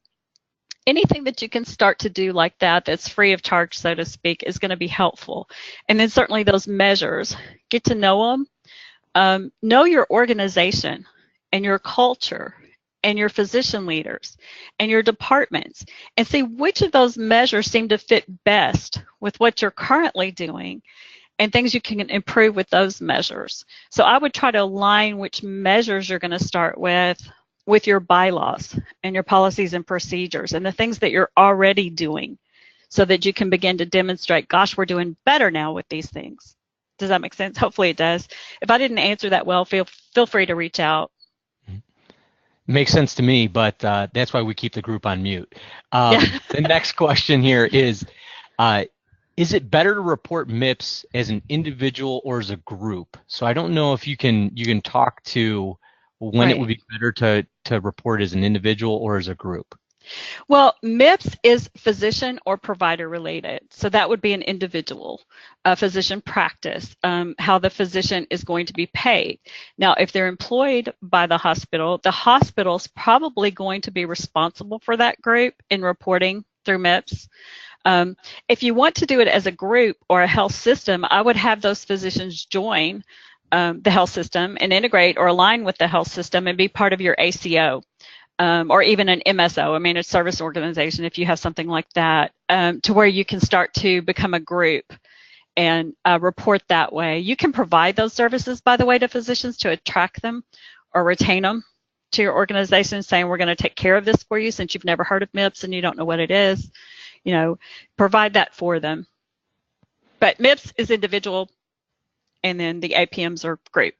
Anything that you can start to do like that that's free of charge, so to speak, is going to be helpful. And then certainly those measures, get to know them. Know your organization and your culture and your physician leaders and your departments, and see which of those measures seem to fit best with what you're currently doing and things you can improve with those measures. So I would try to align which measures you're going to start with your bylaws and your policies and procedures and the things that you're already doing, so that you can begin to demonstrate, gosh, we're doing better now with these things. Does that make sense? Hopefully it does. If I didn't answer that well, feel free to reach out. Makes sense to me, but that's why we keep the group on mute. The next question here is it better to report MIPS as an individual or as a group? So I don't know if you can talk to when it would be better to report as an individual or as a group. Well, MIPS is physician or provider related. So that would be an individual physician practice, how the physician is going to be paid. Now, if they're employed by the hospital's probably going to be responsible for that group in reporting through MIPS. If you want to do it as a group or a health system, I would have those physicians join the health system and integrate or align with the health system and be part of your ACO. Or even an MSO, a managed service organization, if you have something like that, to where you can start to become a group and report that way. You can provide those services, by the way, to physicians to attract them or retain them to your organization, saying we're going to take care of this for you since you've never heard of MIPS and you don't know what it is. You know, provide that for them. But MIPS is individual, and then the APMs are group.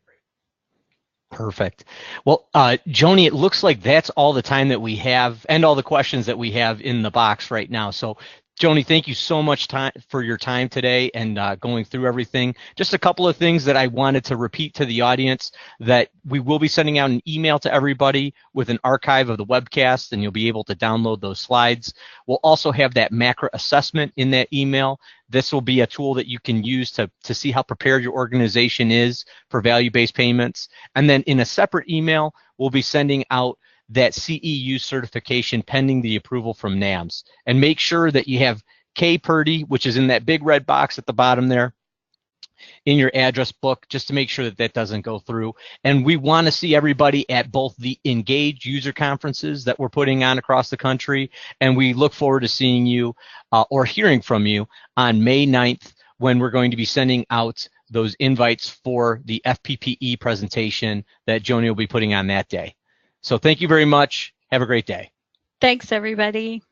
Perfect. Well, Joni, it looks like that's all the time that we have and all the questions that we have in the box right now. So, Joni, thank you so much for your time today and going through everything. Just a couple of things that I wanted to repeat to the audience, that we will be sending out an email to everybody with an archive of the webcast, and you'll be able to download those slides. We'll also have that MACRA assessment in that email. This will be a tool that you can use to see how prepared your organization is for value-based payments. And then in a separate email, we'll be sending out that CEU certification pending the approval from NAMS. And make sure that you have K-PERDY, which is in that big red box at the bottom there, in your address book, just to make sure that that doesn't go through. And we want to see everybody at both the Engage user conferences that we're putting on across the country, and we look forward to seeing you or hearing from you on May 9th, when we're going to be sending out those invites for the FPPE presentation that Joni will be putting on that day. So thank you very much. Have a great day. Thanks, everybody.